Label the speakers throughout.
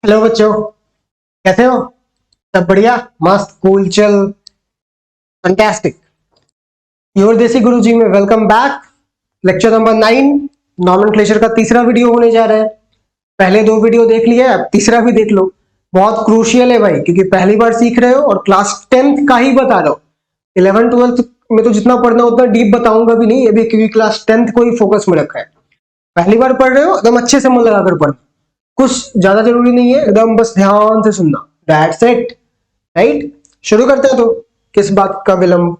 Speaker 1: Hello बच्चों, कैसे हो? सब बढ़िया, मस्त, कूल, चल, फैंटास्टिक। योर देसी गुरु जी में welcome back. Lecture number 9, nomenclature का तीसरा वीडियो होने जा रहा है। पहले दो वीडियो देख लिया, अब तीसरा भी देख लो। बहुत क्रूशियल है भाई, क्योंकि पहली बार सीख रहे हो और क्लास 10th का ही बता रहा हूँ। 11 12th में तो जितना पढ़ना उतना डीप बताऊंगा भी नहीं, ये भी क्योंकि क्लास 10th को ही फोकस में रखा है। पहली बार पढ़ रहे हो, एकदम अच्छे से मन लगाकर पढ़ना। कुछ ज्यादा जरूरी नहीं है, एकदम बस ध्यान से सुनना। That's it. राइट, शुरू करते हैं। तो किस बात का विलंब।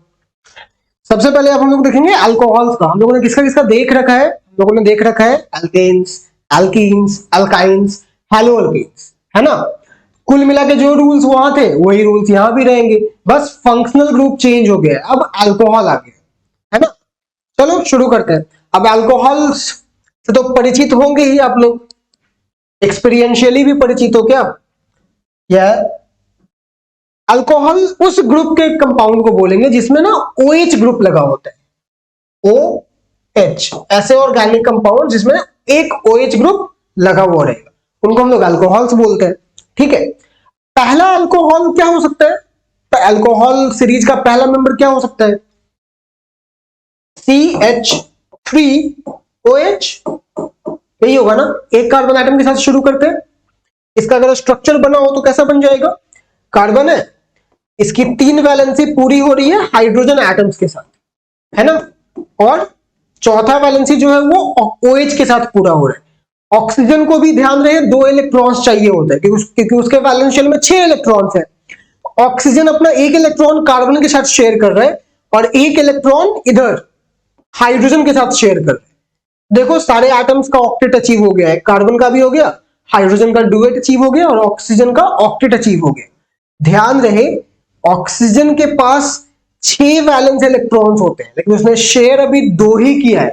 Speaker 1: सबसे पहले अब हम लोग देखेंगे अल्कोहल्स का। हम लोगों ने किसका किसका देख रखा है? हम लोगों ने देख रखा है alkanes, alkenes, alkynes, haloalkanes, है ना। कुल मिला के जो रूल्स वहां थे वही रूल्स यहां भी रहेंगे, बस फंक्शनल ग्रुप चेंज हो गया है। अब अल्कोहल आ गया है ना। चलो शुरू करते हैं। अब अल्कोहल्स से तो परिचित होंगे ही आप लोग, एक्सपीरियंशियली भी परिचित हो क्या? यह अल्कोहल उस ग्रुप के कंपाउंड को बोलेंगे जिसमें ना OH ग्रुप लगा होता है। OH ऐसे ऑर्गेनिक कंपाउंड जिसमें एक OH ग्रुप लगा हुआ रहेगा, उनको हम लोग अल्कोहल्स बोलते हैं। ठीक है, पहला अल्कोहल क्या हो सकता है? तो अल्कोहल सीरीज का पहला मेंबर क्या हो सकता है? CH3OH, यही होगा ना। एक कार्बन एटम के साथ शुरू करते हैं। इसका अगर स्ट्रक्चर बना हो तो कैसा बन जाएगा? कार्बन है, इसकी 3 वैलेंसी पूरी हो रही है हाइड्रोजन एटम्स के साथ, है ना। और चौथा वैलेंसी जो है वो OH के साथ पूरा हो रहा है। ऑक्सीजन को भी ध्यान रहे 2 इलेक्ट्रॉन्स चाहिए होता है, क्योंकि उसके वैलेंशियल में 6 इलेक्ट्रॉन्स है। ऑक्सीजन अपना एक इलेक्ट्रॉन कार्बन के साथ शेयर कर रहा है और एक इलेक्ट्रॉन इधर हाइड्रोजन के साथ शेयर कर रहा है। देखो सारे एटम्स का ऑक्टेट अचीव हो गया है, कार्बन का भी हो गया, हाइड्रोजन का डुएट अचीव हो गया और ऑक्सीजन का ऑक्टेट अचीव हो गया। ध्यान रहे ऑक्सीजन के पास 6 वैलेंस इलेक्ट्रॉन्स होते हैं, लेकिन उसने शेयर अभी 2 ही किया है।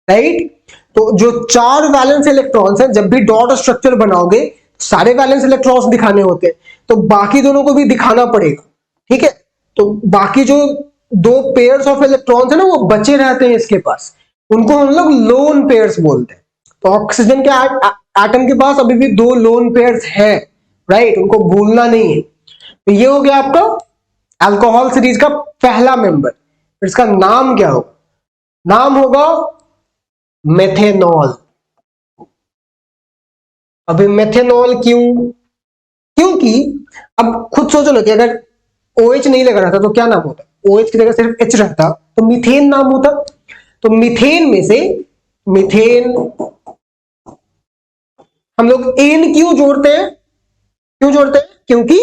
Speaker 1: राइट, तो जो 4 वैलेंस इलेक्ट्रॉन्स हैं, जब भी डॉट स्ट्रक्चर बनाओगे सारे वैलेंस इलेक्ट्रॉन्स दिखाने होते हैं, तो बाकी दोनों को भी दिखाना पड़ेगा। ठीक है, तो बाकी जो 2 पेयर्स ऑफ इलेक्ट्रॉन्स है ना वो बचे रहते हैं इसके पास, उनको हम लोग लोन पेयर्स बोलते हैं। तो ऑक्सीजन के एटम के पास अभी भी 2 लोन पेयर्स हैं। राइट, उनको भूलना नहीं है। तो ये हो गया आपका अल्कोहल सीरीज का पहला मेंबर। इसका नाम क्या होगा? नाम होगा मेथेनॉल। अभी मेथेनॉल क्यों? क्योंकि अब खुद सोचो ना कि अगर OH नहीं लगा रहता तो क्या नाम होता? OH की जगह सिर्फ H रहता तो मीथेन नाम होता। तो मीथेन में से मीथेन हम लोग एन क्यों जोड़ते हैं? क्यों जोड़ते हैं? क्योंकि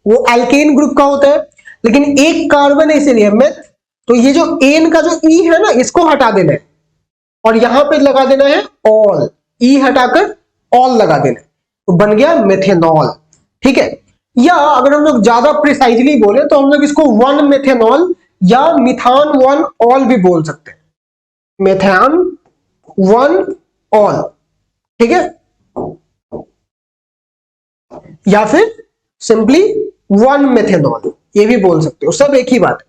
Speaker 1: वो एल्केन ग्रुप का होता है, लेकिन एक कार्बन है इसीलिए मेथ। तो ये जो एन का जो ई है ना इसको हटा देना है और यहां पे लगा देना है ऑल, ई हटाकर ऑल लगा देना है, तो बन गया मेथेनॉल। ठीक है, या अगर हम लोग ज्यादा प्रिसाइजली बोले तो हम लोग इसको 1 मेथेनॉल या मिथान 1 ऑल भी बोल सकते हैं। मेथान 1 ऑल, ठीक है, या फिर सिंपली 1 मेथेनॉल ये भी बोल सकते हो, सब एक ही बात है।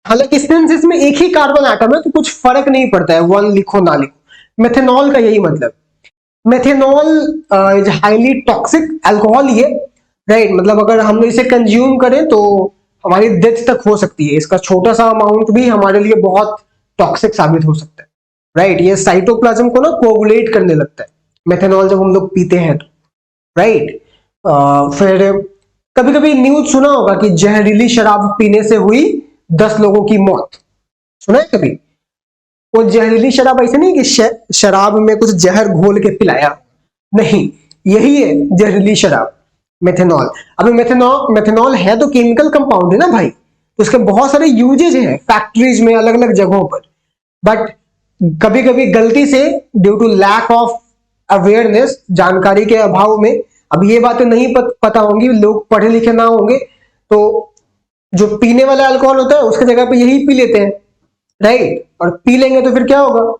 Speaker 1: हालांकि सिंथेसिस में एक ही कार्बन एटम है तो कुछ फर्क नहीं पड़ता है 1 लिखो ना लिखो। मेथेनॉल का यही मतलब। Methanol is highly toxic alcohol ये। राइट, मतलब अगर हम इसे कंज्यूम करें तो हमारी डेथ तक हो सकती है। इसका छोटा सा अमाउंट भी हमारे लिए बहुत टॉक्सिक साबित हो सकता है। राइट, ये साइटोप्लाज्म को ना कोगुलेट करने लगता है मेथेनॉल जब हम लोग पीते हैं तो। राइट, फिर कभी कभी न्यूज सुना होगा कि जहरीली शराब पीने से हुई 10 लोगों की मौत। सुना है कभी? वो जहरीली शराब ऐसे नहीं कि शराब में कुछ जहर घोल के पिलाया, नहीं, यही है जहरीली शराब, मेथेनॉल। अभी मेथेनॉल मेथेनॉल है तो केमिकल कंपाउंड है ना भाई, तो उसके बहुत सारे यूजेज हैं फैक्ट्रीज में, अलग अलग जगहों पर। बट कभी कभी गलती से due to lack of awareness, जानकारी के अभाव में, अब ये बातें नहीं पता होंगी, लोग पढ़े लिखे ना होंगे, तो जो पीने वाला अल्कोहल होता है उसकी जगह पे यही पी लेते हैं। राइट, और पी लेंगे तो फिर क्या होगा?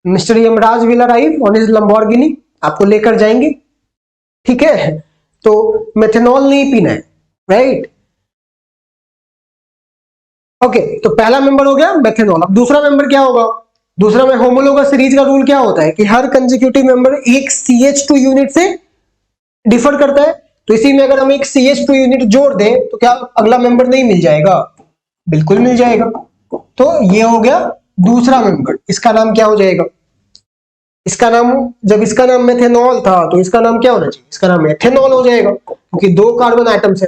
Speaker 1: Mister Yamraj will arrive on his Lamborghini, आपको लेकर जाएंगे। ठीक है, तो मेथेनॉल नहीं पीना है। राइट, ओके, तो पहला मेंबर हो गया मेथेनॉल। अब दूसरा मेंबर क्या होगा? दूसरा में होमोलोगस सीरीज का रूल क्या होता है कि हर कंसेक्यूटिव मेंबर एक CH2 यूनिट से डिफर करता है, तो इसी में अगर हम एक CH2 यूनिट जोड़ दें तो क्या अगला मेंबर नहीं मिल जाएगा? बिल्कुल मिल जाएगा। तो ये हो गया दूसरा मेंबर, इसका नाम क्या हो जाएगा? इसका नाम, जब इसका नाम मेथेनॉल था तो इसका नाम क्या होना चाहिए? इसका नाम एथेनॉल हो जाएगा, क्योंकि 2 कार्बन आइटम्स है,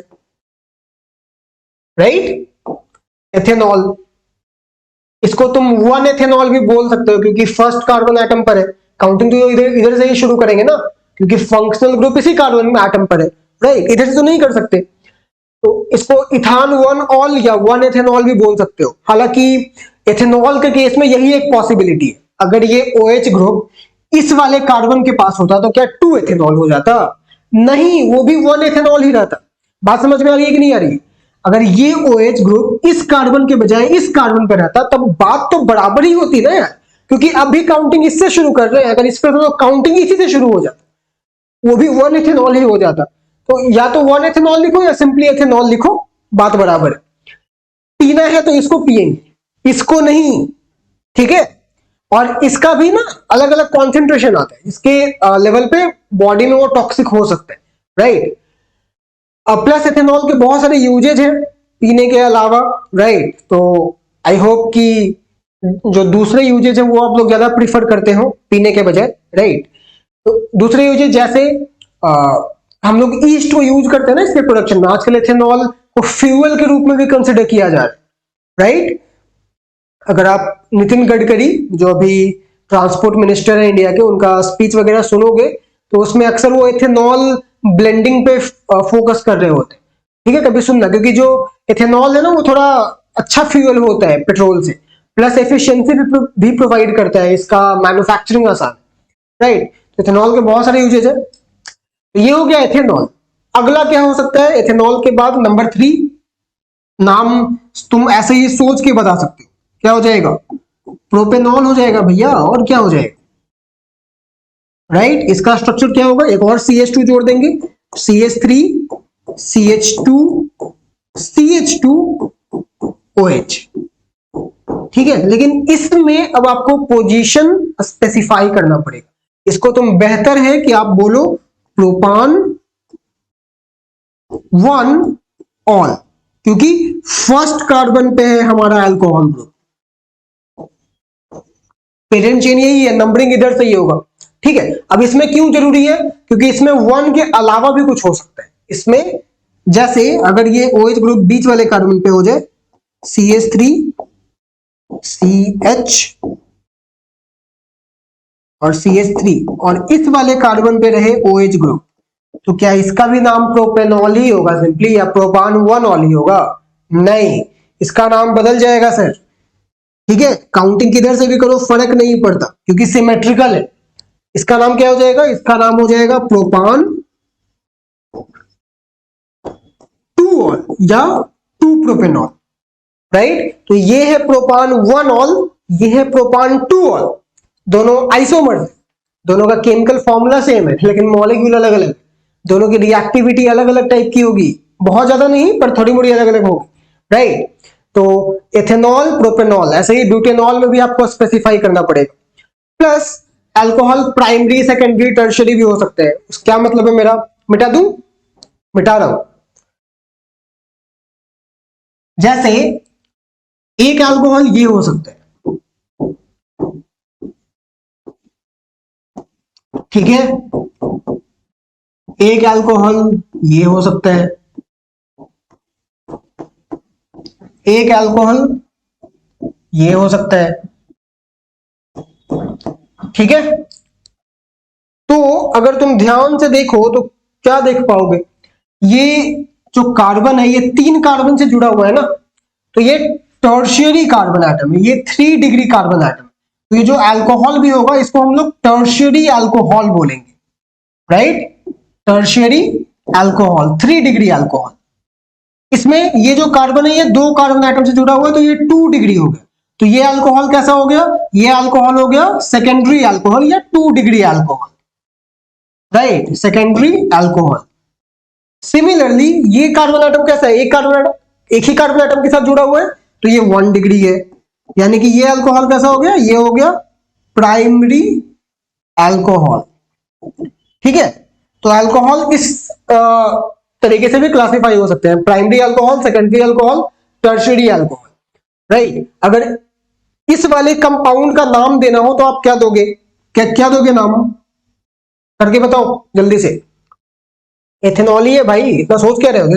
Speaker 1: राइट? एथेनॉल, इसको तुम 1 एथेनॉल भी बोल सकते हो, क्योंकि फर्स्ट कार्बन एटम पर है। काउंटिंग तो इधर इधर से ही शुरू करेंगे ना, क्योंकि फंक्शनल ग्रुप इसी कार्बन एटम पर है, राइट? इधर से तो नहीं कर सकते, तो इसको इथान 1 ऑल या 1 एथेनॉल भी बोल सकते हो। हालांकि एथेनॉल के केस में यही एक पॉसिबिलिटी है, अगर ये OH ग्रुप इस वाले कार्बन के पास होता तो क्या 2 एथेनॉल हो जाता? नहीं, वो भी 1 एथेनॉल ही रहता। बात समझ में आ रही है कि नहीं आ रही? अगर ये OH ग्रुप इस कार्बन के बजाय इस कार्बन पर रहता तब बात तो बराबर ही होती ना यार, क्योंकि अभी काउंटिंग इससे शुरू कर रहे हैं, अगर इस पर तो काउंटिंग इसी से शुरू हो जाता, वो भी 1 एथेनॉल ही हो जाता। तो या तो 1 एथेनॉल लिखो या सिंपली एथेनॉल लिखो, बात बराबर है। पीना है तो इसको पिएंगे, इसको नहीं, ठीक है? और इसका भी ना अलग अलग कॉन्सेंट्रेशन आता है, इसके लेवल पे बॉडी में वो टॉक्सिक हो सकता है, राइट? प्लस एथेनॉल के बहुत सारे यूजेज हैं पीने के अलावा, राइट? तो आई होप कि जो दूसरे यूजेज है वो आप लोग ज्यादा प्रीफर करते हो पीने के बजाय, राइट? तो दूसरे यूजेज जैसे हम लोग ईस्ट को यूज करते हैं ना इसके प्रोडक्शन में, आजकल एथेनॉल को फ्यूल के रूप में भी कंसिडर किया जा रहा है, राइट? अगर आप नितिन गडकरी जो अभी ट्रांसपोर्ट मिनिस्टर है इंडिया के, उनका स्पीच वगैरह सुनोगे तो उसमें अक्सर वो एथेनॉल ब्लेंडिंग पे फोकस कर रहे होते हैं, ठीक है? कभी सुनना, क्योंकि जो एथेनॉल है ना वो थोड़ा अच्छा फ्यूल होता है पेट्रोल से, प्लस एफिशिएंसी भी प्रोवाइड करता है, इसका मैन्युफैक्चरिंग आसान, राइट? तो एथेनॉल के बहुत सारे यूजेज है। ये हो गया एथेनॉल। अगला क्या हो सकता है एथेनॉल के बाद? नंबर 3 नाम तुम ऐसे ही सोच के बता सकते हो, क्या हो जाएगा? प्रोपेनॉल हो जाएगा भैया, और क्या हो जाएगा, राइट? इसका स्ट्रक्चर क्या होगा? एक और CH2 जोड़ देंगे, CH3 CH2 CH2 OH, ठीक है? लेकिन इसमें अब आपको पोजीशन स्पेसिफाई करना पड़ेगा। इसको तुम बेहतर है कि आप बोलो प्रोपान 1 ऑल, क्योंकि फर्स्ट कार्बन पे है हमारा अल्कोहल ग्रुप। पेरेंट चेन यही है, नंबरिंग इधर से ही होगा, ठीक है? अब इसमें क्यों जरूरी है? क्योंकि इसमें 1 के अलावा भी कुछ हो सकता है इसमें, जैसे अगर ये OH ग्रुप बीच वाले कार्बन पे हो जाए CH3 CH और CH3 और इस वाले कार्बन पे रहे OH ग्रुप, तो क्या इसका भी नाम प्रोपेनॉल ही होगा सिंपली, या प्रोपान 1 ऑल ही होगा? नहीं, इसका नाम बदल जाएगा सर, ठीक है? काउंटिंग किधर से भी करो फर्क नहीं पड़ता, क्योंकि सिमेट्रिकल है। इसका नाम क्या हो जाएगा? इसका नाम हो जाएगा प्रोपान 2 ऑल या 2 प्रोपेनॉल, राइट? तो ये है प्रोपान 1 ऑल, ये है प्रोपान 2 ऑल, दोनों आइसोमर्स है, दोनों का केमिकल फॉर्मूला सेम है, लेकिन मॉलिक्यूल अलग अलग, दोनों की रिएक्टिविटी अलग अलग टाइप की होगी, बहुत ज्यादा नहीं पर थोड़ी मोड़ी अलग अलग होगी, राइट? तो एथेनॉल प्रोपेनॉल, ऐसे ही ब्यूटेनॉल में भी आपको स्पेसिफाई करना पड़ेगा। Plus alcohol primary secondary tertiary भी हो सकते हैं। क्या मतलब है मेरा? मिटा दूं? मिटा रहा हूं। जैसे एक अल्कोहल ये हो सकता है, ठीक है? एक अल्कोहल ये हो सकता है, एक अल्कोहल ये हो सकता है, ठीक है? तो अगर तुम ध्यान से देखो तो क्या देख पाओगे? ये जो कार्बन है ये 3 कार्बन से जुड़ा हुआ है ना, तो ये टर्शियरी कार्बन एटम है, ये 3 डिग्री कार्बन एटम। तो ये जो अल्कोहल भी होगा इसको हम लोग टर्शियरी अल्कोहल बोलेंगे, right? Tertiary alcohol, 3 degree alcohol. इसमें ये जो कार्बन है ये 2 कार्बन एटम से जुड़ा हुआ है, तो ये 2 डिग्री हो गया। तो ये अल्कोहल कैसा हो गया? ये अल्कोहल हो गया सेकेंडरी अल्कोहल या 2 degree alcohol, right? Secondary alcohol. Similarly ये कार्बन एटम कैसा है? एक कार्बन एटम, एक ही कार्बन एटम के साथ जुड़ा हुआ है, तो ये 1 डिग्री है, यानी कि ये अल्कोहल कैसा हो गया? ये हो गया प्राइमरी अल्कोहल, ठीक है? तो अल्कोहल इस तरीके से भी क्लासिफाई हो सकते हैं, primary alcohol, secondary alcohol, tertiary alcohol, right. अगर इस वाले कंपाउंड का नाम देना हो तो आप क्या दोगे, क्या दोगे नाम करके बताओ जल्दी से। एथेनॉल ही है भाई, इतना सोच क्या रहे हो,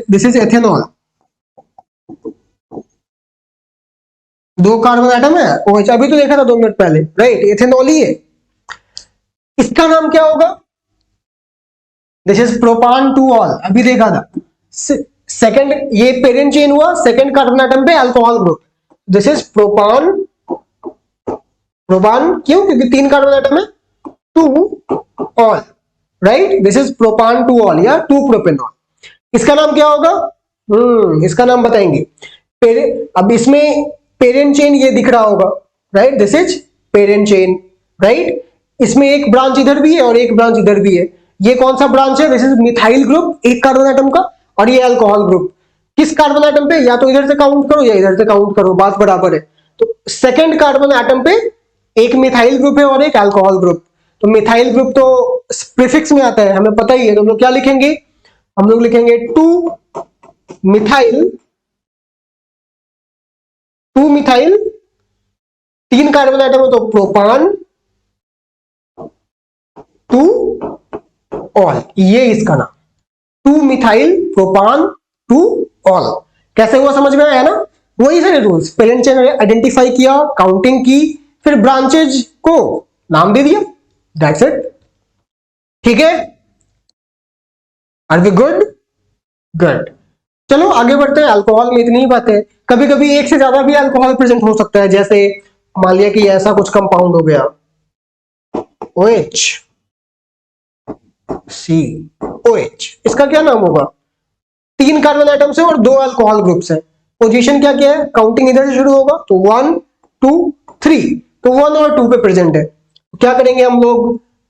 Speaker 1: this is ethanol. 2 carbon atom है, OH अभी तो देखा था 2 मिनट पहले, राइट, एथेनॉल ही है। इसका नाम क्या होगा, this is propan two ol, अभी देखा था। सेकंड, ये पेरेंट चेन हुआ, सेकंड कार्बन एटम पे alcohol group, this is propan. Propan क्यों, क्योंकि 3 कार्बन एटम है, two ol, right, this is propan two ol या 2 प्रोपेनॉल। इसका नाम क्या होगा, इसका नाम बताएंगे। अब इसमें पेरेंट चेन ये दिख रहा होगा, right, this is parent chain, right. इसमें एक ब्रांच इधर भी है और एक ब्रांच इधर भी है। ये कौन सा ब्रांच है, दिस इज मिथाइल ग्रुप, एक कार्बन एटम का, और ये अल्कोहल ग्रुप। किस कार्बन एटम पे, या तो इधर से काउंट करो या इधर से काउंट करो, बात बराबर है। तो सेकंड कार्बन एटम पे एक मिथाइल ग्रुप है और एक अल्कोहल ग्रुप। तो मिथाइल ग्रुप तो प्रीफिक्स में आता है, हमें पता ही है, तो हम लोग क्या लिखेंगे, हम लोग लिखेंगे 2 मिथाइल, 2 मिथाइल, 3 कार्बन एटम है तो प्रोपान, 2 ऑल, ये इसका नाम, 2 मिथाइल प्रोपान 2 ऑल। कैसे हुआ समझ में आया ना, वही सारे रूल्स, पेरेंट चेन आइडेंटिफाई किया, काउंटिंग की, फिर ब्रांचेज को नाम दे दिया, दैट्स इट, ठीक है। Are we good, good. चलो आगे बढ़ते हैं। अल्कोहल में इतनी ही बातें, कभी कभी एक से ज्यादा भी अल्कोहल प्रेजेंट हो सकता है, जैसे मान लिया कि ऐसा कुछ कंपाउंड हो गया, OH, COH, इसका क्या नाम होगा, 3 कार्बन एटम्स है और 2 अल्कोहल ग्रुप्स है। पोजीशन क्या क्या है, काउंटिंग इधर से शुरू होगा, तो 1 2 3, तो 1 और 2 पे प्रेजेंट है। तो क्या करेंगे हम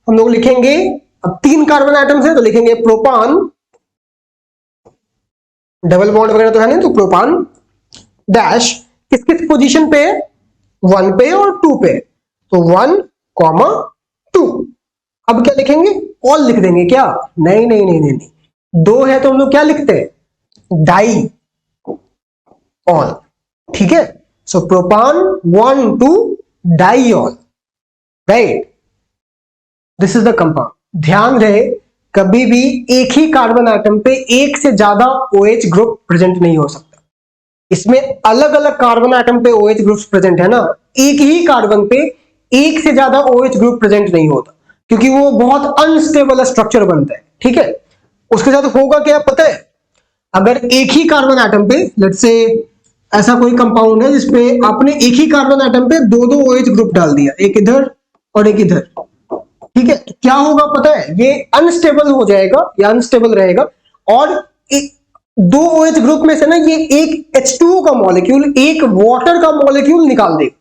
Speaker 1: लोग लिखेंगे, अब 3 कार्बन एटम्स है तो लिखेंगे प्रोपान, डबल बॉन्ड वगैरह तो है नहीं, तो प्रोपान डैश, किस किस पोजीशन पे, 1 पे और 2 पे, तो 1, 2। अब क्या लिखेंगे, ऑल लिख देंगे क्या, नहीं नहीं नहीं नहीं, 2 है तो हम लोग क्या लिखते हैं, डाई ऑल, ठीक है। So propane 1 2 diol, right, this is the compound. ध्यान रहे कभी भी एक ही कार्बन एटम पे एक से ज्यादा OH ग्रुप प्रेजेंट नहीं हो सकता। इसमें अलग अलग कार्बन एटम पे OH ग्रुप्स प्रेजेंट है ना, एक ही कार्बन पे एक से ज्यादा OH ग्रुप प्रेजेंट नहीं होता, क्योंकि वो बहुत अनस्टेबल स्ट्रक्चर बनता है, ठीक है। उसके साथ होगा क्या पता है, अगर एक ही कार्बन एटम पे, लेट्स से ऐसा कोई कंपाउंड है जिसपे आपने एक ही कार्बन एटम पे 2 OH ग्रुप डाल दिया, एक इधर और एक इधर, ठीक है, तो क्या होगा पता है, ये अनस्टेबल हो जाएगा या अनस्टेबल रहेगा, और 2 OH ग्रुप में से ना ये एक H2O का मॉलिक्यूल, एक वाटर का मॉलिक्यूल निकाल देगा।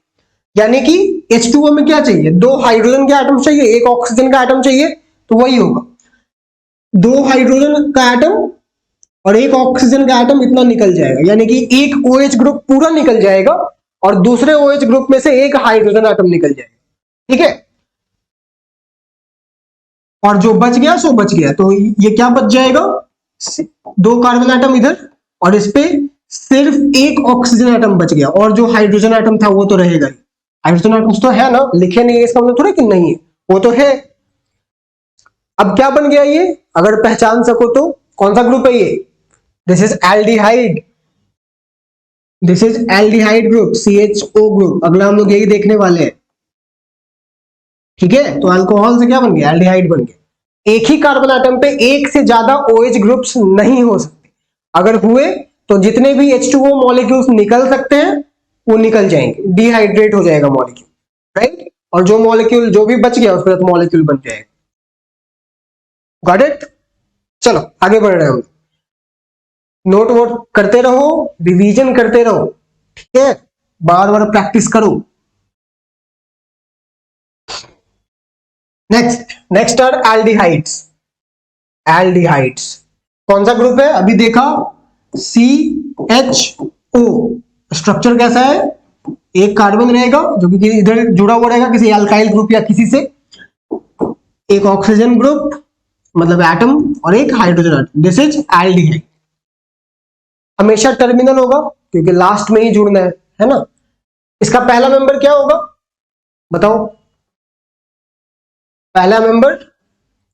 Speaker 1: यानी कि H2O में क्या चाहिए, 2 हाइड्रोजन के एटम चाहिए, एक ऑक्सीजन का एटम चाहिए, तो वही होगा 2 हाइड्रोजन का एटम और एक ऑक्सीजन का एटम, इतना निकल जाएगा, यानी कि एक OH ग्रुप पूरा निकल जाएगा और दूसरे OH ग्रुप में से एक हाइड्रोजन एटम निकल जाएगा, ठीक है। और जो बच गया सो बच गया, तो ये क्या बच जाएगा, 2 कार्बन एटम इधर और इस पे सिर्फ एक ऑक्सीजन एटम बच गया, और जो हाइड्रोजन एटम था वो तो रहेगा ही। हाइड्रोजन एटम्स तो है ना, लिखे नहीं है इसका मतलब थोड़ा कि नहीं है, वो तो है। अब क्या बन गया ये, अगर पहचान सको तो, कौन सा ग्रुप है ये, this is aldehyde, this is aldehyde group, CHO group. अगला हम लोग यही देखने वाले हैं, ठीक है। तो अल्कोहल से क्या बन गया, एल्डिहाइड बन गया। एक ही कार्बन एटम पे एक से ज्यादा OH ग्रुप्स नहीं हो सकते, अगर हुए तो जितने भी H2O मॉलिक्यूल्स निकल सकते हैं वो निकल जाएंगे, डिहाइड्रेट हो जाएगा मॉलिक्यूल, राइट, और जो मॉलिक्यूल जो भी बच गया उसके साथ मॉलिक्यूल बन जाएगा। गॉट इट, चलो आगे बढ़ रहे हैं हम, नोट वोट करते रहो, रिवीजन करते रहो, ठीक है, बार बार प्रैक्टिस करो। Next are aldehydes. एल्डिहाइड्स कौन सा ग्रुप है, अभी देखा, CHO। स्ट्रक्चर कैसा है, एक कार्बन रहेगा जो कि इधर जुड़ा हुआ रहेगा किसी अल्काइल ग्रुप या किसी से, एक ऑक्सीजन ग्रुप, मतलब एटम और एक hydrogen atom, this is aldehyde. हमेशा टर्मिनल होगा क्योंकि लास्ट में ही जुड़ना है ना। इसका पहला मेंबर क्या होगा बताओ, पहला मेंबर,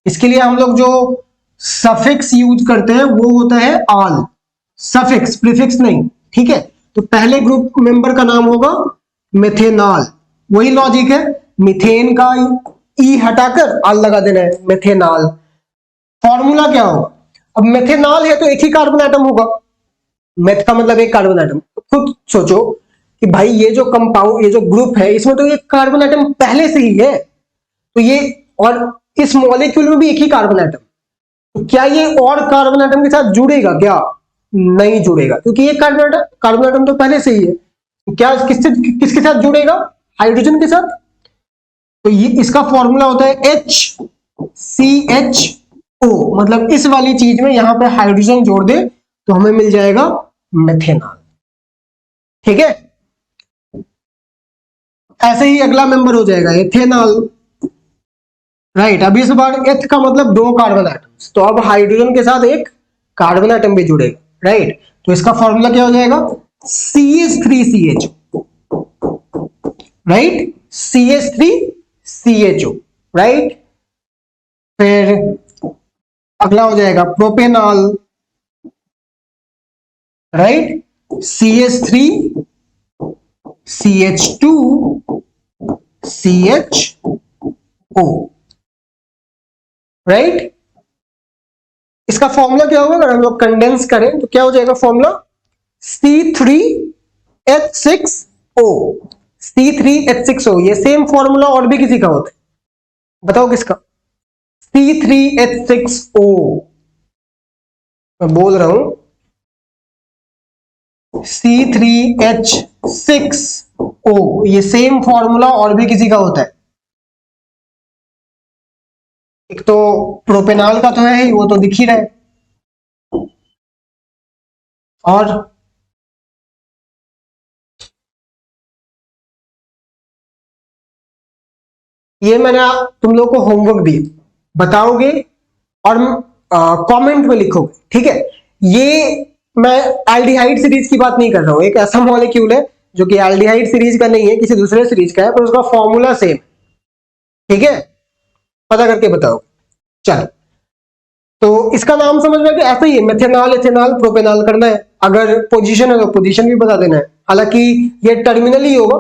Speaker 1: इसके लिए हम लोग जो सफिक्स यूज करते हैं वो होता है ऑल, सफिक्स, प्रीफिक्स नहीं, ठीक है। तो पहले ग्रुप मेंबर का नाम होगा मेथेनॉल। वही लॉजिक है, मीथेन का ई हटाकर ऑल लगा देना है, मेथेनॉल। फॉर्मूला क्या होगा, अब मेथेनॉल है तो एक ही कार्बन एटम होगा, मेथ का मतलब एक कार्बन एटम। खुद सोचो कि भाई ये जो कंपाउंड, ये जो ग्रुप है, इसमें तो एक कार्बन एटम पहले से ही है, तो ये, और इस मॉलिक्यूल में भी एक ही कार्बन एटम, तो क्या ये और कार्बन एटम के साथ जुड़ेगा क्या, नहीं जुड़ेगा, क्योंकि ये कार्बन एटम तो पहले से ही है। तो क्या किसके साथ जुड़ेगा, हाइड्रोजन के साथ। तो ये इसका फॉर्मूला होता है HCHO, मतलब इस वाली चीज में यहां पे हाइड्रोजन जोड़ दे तो हमें मिल जाएगा मेथेनॉल, ठीक है। ऐसे ही अगला मेंबर हो जाएगा एथेनॉल, राइट। अब इस बार एथ का मतलब 2 कार्बन एटम्स, तो अब हाइड्रोजन के साथ एक कार्बन एटम भी जुड़ेगा, राइट। तो इसका फॉर्मूला क्या हो जाएगा, CH3CHO, राइट, CH3CHO, राइट। फिर अगला हो जाएगा प्रोपेनॉल, राइट, CH3CH2CHO, राइट। इसका फॉर्मूला क्या होगा, अगर हम लोग कंडेंस करें तो क्या हो जाएगा फॉर्मूला, C3H6O, C3H6O। ये सेम फॉर्मूला और भी किसी का होता है, बताओ किसका, C3H6O, मैं बोल रहा हूं C3H6O, ये सेम फॉर्मूला और भी किसी का होता है। एक तो प्रोपेनॉल का तो है ही, वो तो दिख ही रहा है, और ये मैंने तुम लोग को होमवर्क दिए, बताओगे और कमेंट में लिखोगे, ठीक है। ये मैं एल्डिहाइड सीरीज की बात नहीं कर रहा हूं, एक ऐसा मॉलिक्यूल है जो कि एल्डिहाइड सीरीज का नहीं है, किसी दूसरे सीरीज का है, पर उसका फॉर्मूला सेम, ठीक है, पता करके बताओ। चलो, तो इसका नाम समझ में कि ऐसा ही है, मेथेनॉल, इथेनॉल, प्रोपेनॉल करना है। अगर पोजीशन है तो पोजीशन भी बता देना है, हालांकि ये टर्मिनल ही होगा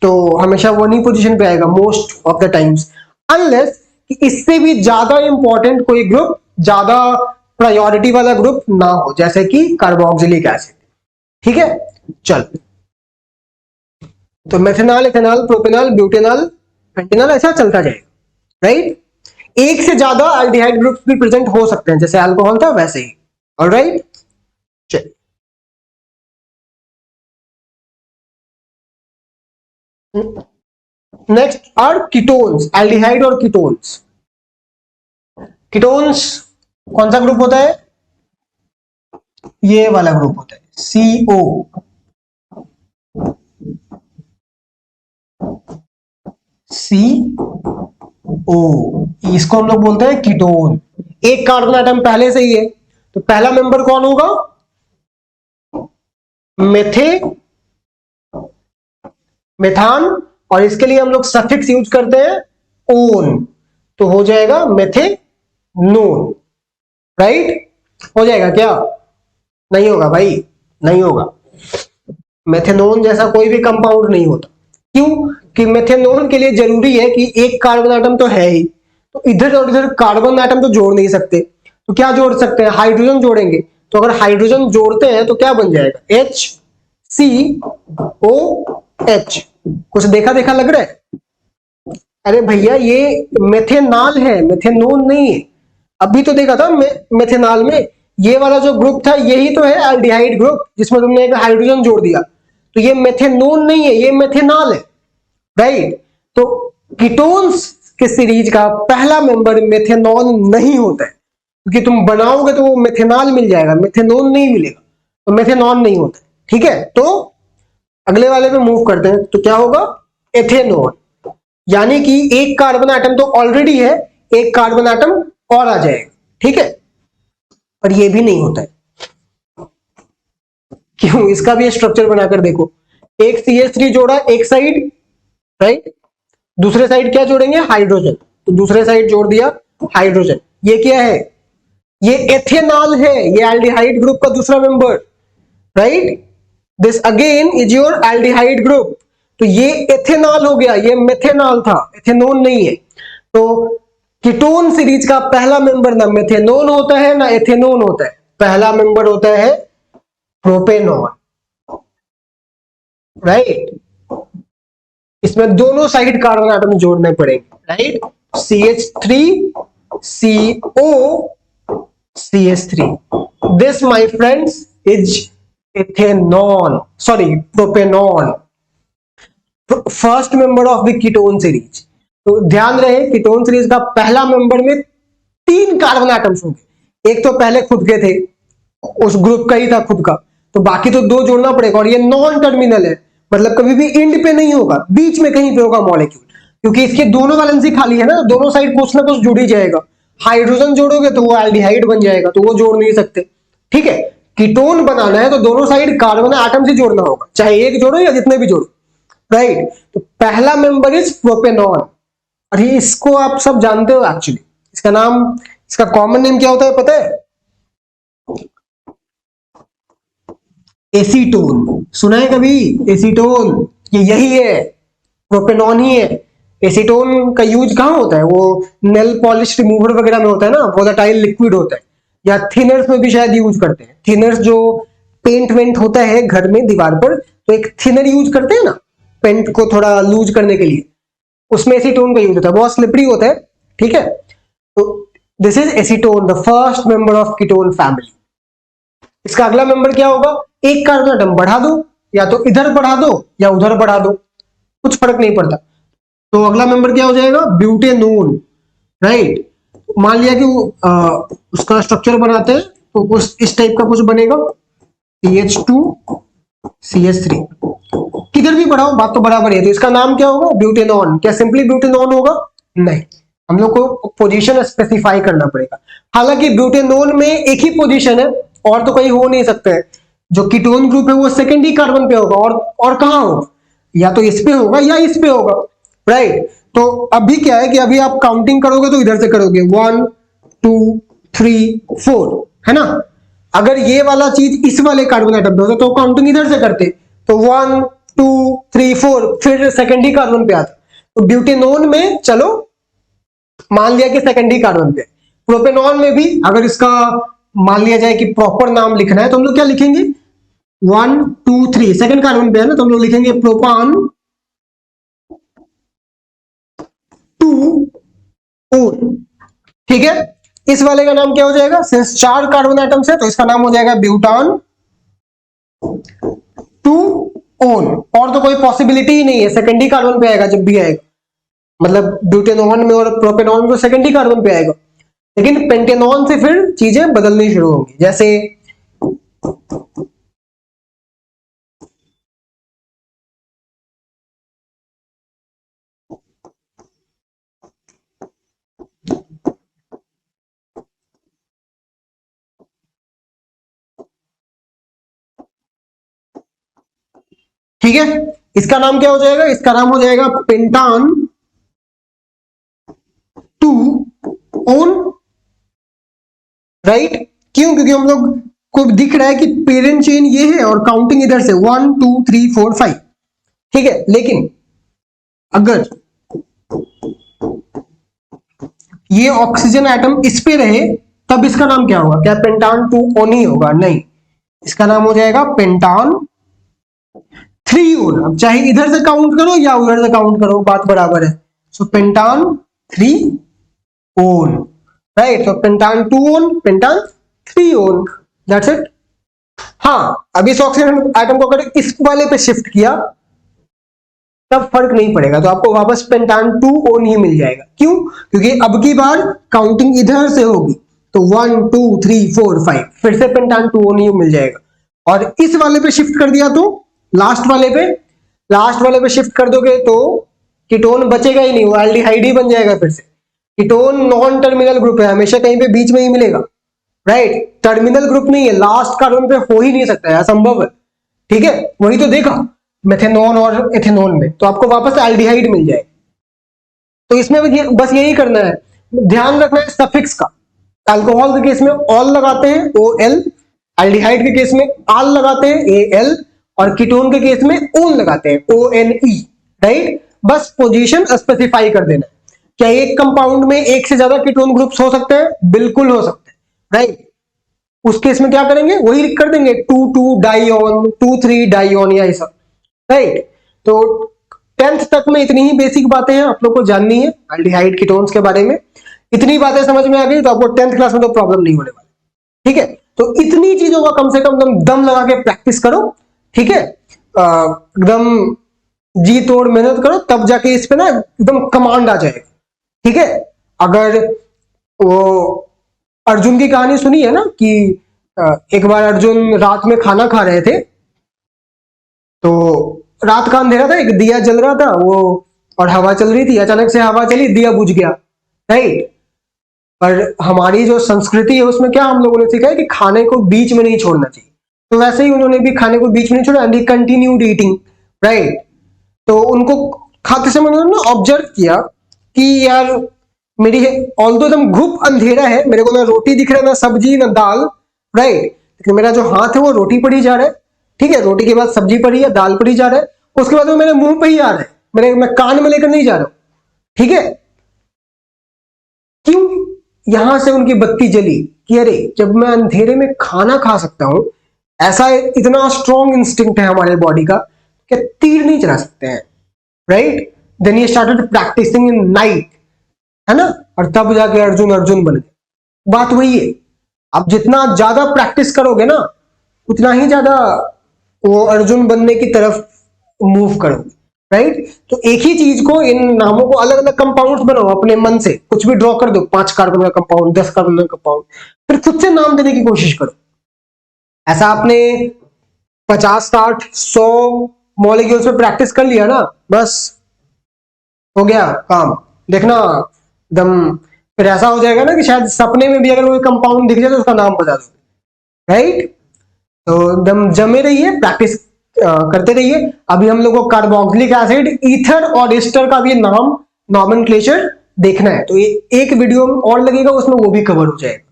Speaker 1: तो हमेशा वो नहीं पोजीशन पे आएगा most of the times, unless कि इससे भी ज्यादा इंपॉर्टेंट कोई ग्रुप, ज्यादा प्रायोरिटी वाला ग्रुप ना हो, जैसे कि कार्बोक्सिलिक एसिड, ठीक है। चल, तो methanol, ethanol, propanol, butanol, pentanol, ऐसा चलता जाएगा, राइट। एक से ज्यादा एल्डिहाइड ग्रुप्स भी प्रेजेंट हो सकते हैं, जैसे अल्कोहल था वैसे ही, ऑलराइट। चलिए, नेक्स्ट आर कीटोन्स, एल्डिहाइड और कीटोन्स। कीटोन्स कौन सा ग्रुप होता है, ये वाला ग्रुप होता है, CO, CO, इसको हम लोग बोलते हैं कीटोन। एक कार्बन एटम पहले से ही है, तो पहला मेंबर कौन होगा, मेथान, और इसके लिए हम लोग सफिक्स यूज करते हैं ओन, तो हो जाएगा मेथेनोन, राइट। हो जाएगा क्या, नहीं होगा भाई, नहीं होगा, मेथेनोन जैसा कोई भी कंपाउंड नहीं होता। क्यों कि मेथेनोन के लिए जरूरी है कि एक कार्बन एटम तो है ही, तो इधर और इधर कार्बन एटम तो जोड़ नहीं सकते, तो क्या जोड़ सकते हैं, हाइड्रोजन जोड़ेंगे। तो अगर हाइड्रोजन जोड़ते हैं तो क्या बन जाएगा, HCOH। कुछ देखा देखा लग रहा है, अरे भैया ये मेथेनॉल है, मेथेनोन नहीं है। अभी तो देखा था मेथेनॉल में ये वाला जो ग्रुप था यही तो है एल्डिहाइड ग्रुप, जिसमें तुमने एक हाइड्रोजन जोड़ दिया, तो ये मेथेनोन नहीं है, ये मेथेनॉल है, राइट। तो कीटोन्स के सीरीज का पहला मेंबर मेथेनॉल नहीं होता है, क्योंकि तुम बनाओगे तो वो मेथेनॉल मिल जाएगा, मेथेनोन नहीं मिलेगा, तो मेथेनॉल नहीं होता, ठीक है। तो अगले वाले पे मूव करते हैं, तो क्या होगा, एथेनॉल, यानी कि एक कार्बन एटम तो ऑलरेडी है, एक कार्बन एटम और आ जाएगा, ठीक है, पर ये भी नहीं होता है। क्यों? इसका भी स्ट्रक्चर बनाकर देखो, एक CH3 जोड़ा एक साइड, राइट, दूसरे साइड क्या जोड़ेंगे? हाइड्रोजन, तो दूसरे साइड जोड़ दिया हाइड्रोजन। ये क्या है? ये एथेनॉल है, ये एल्डिहाइड ग्रुप का दूसरा member, right. This again is your aldehyde group, तो ये एथेनॉल हो गया, ये मेथेनॉल था, एथेनोन नहीं है। तो कीटोन सीरीज का पहला मेंबर ना मेथेनोन होता है ना एथेनोन होता है, पहला मेंबर होता है प्रोपेनॉन, राइट। इसमें दोनों साइड कार्बन एटम जोड़ने पड़ेंगे, right. CH3 CO CH3, this my friends is ethanol, sorry propanol, first member of the ketone series. तो ध्यान रहे कीटोन सीरीज का पहला मेंबर में 3 कार्बन एटम्स होंगे, एक तो पहले खुद के थे, उस ग्रुप का ही था खुद का, तो बाकी तो 2 जोड़ना पड़ेगा, और ये नॉन टर्मिनल है, मतलब कभी भी एंड पे नहीं होगा, बीच में कहीं पे होगा मॉलिक्यूल, क्योंकि इसके दोनों वैलेंसी खाली है ना, दोनों साइड कुछ ना कुछ जुड़ ही जाएगा। हाइड्रोजन जोड़ोगे तो वो एल्डिहाइड बन जाएगा, तो वो जोड़ नहीं सकते, ठीक है। कीटोन बनाना है तो दोनों साइड कार्बन एटम से जोड़ना होगा, चाहे एक जोड़ो या जितने भी जोड़ो, राइट। तो पहला मेंबर इज प्रोपेनॉन, और ये इसको आप सब जानते हो एक्चुअली, इसका नाम, इसका कॉमन नेम क्या होता है पता है? एसीटोन, सुना है कभी एसीटोन? ये यही है, प्रोपेनॉन ही है। एसीटोन का यूज कहां होता है? वो नेल पॉलिश रिमूवर वगैरह में होता है ना, वोलेटाइल लिक्विड होता है, या थिनर्स में भी शायद यूज करते हैं। थिनर्स जो पेंट वेंट होता है घर में दीवार पर, तो एक थिनर यूज करते हैं ना पेंट को थोड़ा लूज करने के लिए, उसमें एसीटोन का यूज होता है, बहुत स्लिपरी होता है, ठीक है। तो this is acetone, the first member of ketone family. इसका अगला मेंबर क्या होगा? एक कार्बन एटम बढ़ा दो, या तो इधर बढ़ा दो या उधर बढ़ा दो, कुछ फर्क नहीं पड़ता। तो अगला मेंबर क्या हो जाएगा? Butanone, right. मान लिया कि उसका स्ट्रक्चर बनाते हैं तो उस इस टाइप का कुछ बनेगा, CH2 CH3, किधर भी बढ़ाओ बात तो बराबर है, तो इसका नाम क्या होगा? ब्यूटेनॉन। क्या सिंपली ब्यूटेनॉन होगा? नहीं, हम लोग को पोजीशन स्पेसिफाई करना पड़ेगा। हालांकि ब्यूटेनॉन में एक ही पोजीशन है, और तो कहीं हो नहीं सकते हैं। जो कीटोन ग्रुप है वो सेकेंडरी कार्बन पे होगा, और कहां होगा? या तो इस पे होगा या इस पे होगा, राइट। तो अभी क्या है कि अभी आप काउंटिंग करोगे तो इधर से करोगे 1 2 3 4, है ना। अगर ये वाला चीज इस वाले कार्बन एटम पे होता तो काउंटिंग इधर से करते, तो 1 2 3 4, फिर सेकेंडरी कार्बन पे आता। तो ब्यूटेनोन में चलो मान लिया कि सेकेंडरी कार्बन पे, प्रोपेनॉन में भी अगर इसका मान लिया जाए कि प्रॉपर नाम लिखना है तो हम लोग क्या लिखेंगे? 1 2 3 सेकेंड कार्बन पे है ना, तो हम लोग लिखेंगे प्रोपान 2 ओन, ठीक है। इस वाले का नाम क्या हो जाएगा? सिंस 4 कार्बन एटम्स है तो इसका नाम हो जाएगा ब्यूटान 2 ओन, और तो कोई पॉसिबिलिटी ही नहीं है, सेकेंडरी कार्बन पे आएगा जब भी आएगा, मतलब ब्यूटेनॉन में और प्रोपेनॉन में तो सेकेंडरी कार्बन पे आएगा। लेकिन पेंटेनॉन से फिर चीजें बदलनी शुरू होंगी, जैसे ठीक है, इसका नाम क्या हो जाएगा? इसका नाम हो जाएगा पेंटान 2 ओन, राइट। क्यों? क्योंकि हम लोग को दिख रहा है कि पेरेंट चेन ये है और काउंटिंग इधर से 1 2 3 4 5, ठीक है। लेकिन अगर ये ऑक्सीजन एटम इस पे रहे तब इसका नाम क्या होगा? क्या पेंटान 2 ओन ही होगा? नहीं, इसका नाम हो जाएगा पेंटान 3 ओन। अब चाहे इधर से काउंट करो या उधर से काउंट करो, बात बराबर है। सो पेंटान 3 ओन, राइट। तो पेंटान 2 ओन, पेंटान 3 ओन, दैट्स इट। हाँ, अब इस ऑक्सीजन एटम को अगर इस वाले पे शिफ्ट किया तब फर्क नहीं पड़ेगा, तो आपको वापस पेंटान 2 ओन ही मिल जाएगा। क्यों? क्योंकि अब की बार काउंटिंग इधर से होगी, तो 1 2 3 4 5 फिर से पेंटान 2 ओन ही मिल जाएगा। और इस वाले पे शिफ्ट कर दिया तो लास्ट वाले पे शिफ्ट कर दोगे तो कीटोन बचेगा ही नहीं, वो एल्डिहाइड ही बन जाएगा फिर से। कीटोन नॉन टर्मिनल ग्रुप है, हमेशा कहीं पे बीच में ही मिलेगा, राइट। टर्मिनल ग्रुप नहीं है, लास्ट कार्बन पे हो ही नहीं सकता है, असंभव है, ठीक है। वही तो देखा मेथेनॉन और एथेनॉन में, तो आपको वापस एल्डिहाइड मिल जाए। तो इसमें बस यही करना है, ध्यान रखना है सफिक्स का। अल्कोहल के केस में ऑल लगाते हैं OL, एल्डिहाइड के केस में आल लगाते हैं AL, और कीटोन के केस में ओन लगाते हैं ONE, राइट। बस पोजीशन स्पेसिफाई कर देना है। क्या एक कंपाउंड में एक से ज्यादा कीटोन ग्रुप्स हो सकते हैं? बिल्कुल हो सकते हैं, राइट। उस केस में क्या करेंगे, वही लिख कर देंगे 2,2 डाइऑन, 2,3 डाइऑन, या ऐसा, राइट। तो 10th तक में इतनी ही बेसिक बातें हैं आप लोग को जाननी है एल्डिहाइड कीटोन्स के बारे में। इतनी बातें समझ में आ गई तो आपको 10th क्लास में तो प्रॉब्लम नहीं होने वाली, ठीक है। तो इतनी चीजों का कम से कम दम लगा के प्रैक्टिस करो, ठीक है। एकदम जी तोड़ मेहनत करो, तब जाके इस पे ना एकदम कमांड आ जाएगा, ठीक है। अगर वो अर्जुन की कहानी सुनी है ना कि एक बार अर्जुन रात में खाना खा रहे थे, तो रात का अंधेरा था, एक दिया जल रहा था वो, और हवा चल रही थी, अचानक से हवा चली, दिया बुझ गया, राइट। पर हमारी जो संस्कृति है उसमें क्या हम लोगों ने सीखा है कि खाने को बीच में नहीं छोड़ना चाहिए, तो वैसे ही उन्होंने भी खाने को बीच में नहीं छोड़ा, and he continued eating, right. तो उनको खाते समय उन्होंने ऑब्जर्व किया कि यार मेरी ऑल्दो एकदम घुप अंधेरा है, मेरे को ना रोटी दिख रहा है, ना सब्जी, ना दाल, राइट, लेकिन मेरा जो हाथ है वो रोटी पर ही जा रहा है, ठीक है। रोटी के बाद सब्जी पर ही या दाल पर ही जा रहा है, उसके बाद वो मेरे मुंह पे ही आ रहा है, मैं कान में लेकर नहीं जा रहा हूं, ठीक है। क्यों? यहां से उनकी बत्ती जली कि अरे जब मैं अंधेरे में खाना खा सकता हूं, ऐसा इतना स्ट्रॉन्ग इंस्टिंक्ट है हमारे बॉडी का कि तीर नहीं चला सकते हैं, right. Then he started practicing in night, है ना, और तब जाके अर्जुन अर्जुन बन गए। बात वही है, आप जितना ज्यादा प्रैक्टिस करोगे ना, उतना ही ज्यादा वो अर्जुन बनने की तरफ मूव करोगे, राइट। तो एक ही चीज को, इन नामों को अलग अलग कंपाउंड्स बनाओ अपने मन से, कुछ भी ड्रॉ कर दो, 5 कार्बन का कंपाउंड, 10 कार्बन का कंपाउंड, फिर खुद से नाम देने की कोशिश करो। ऐसा आपने 50, 60, 100 मॉलिक्यूल्स में प्रैक्टिस कर लिया ना, बस हो गया काम। देखना एकदम फिर ऐसा हो जाएगा ना कि शायद सपने में भी अगर कोई कंपाउंड दिख जाए तो उसका नाम बता दो, राइट। तो एकदम जमे रहिए, प्रैक्टिस करते रहिए। अभी हम लोग को कार्बोक्सिलिक एसिड, ईथर और एस्टर का भी नाम, नॉमेनक्लेचर देखना है, तो एक वीडियो और लगेगा, उसमें वो भी कवर हो जाएगा,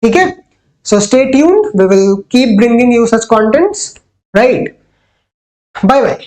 Speaker 1: ठीक है। So stay tuned, we will keep bringing you such contents, right. Bye bye.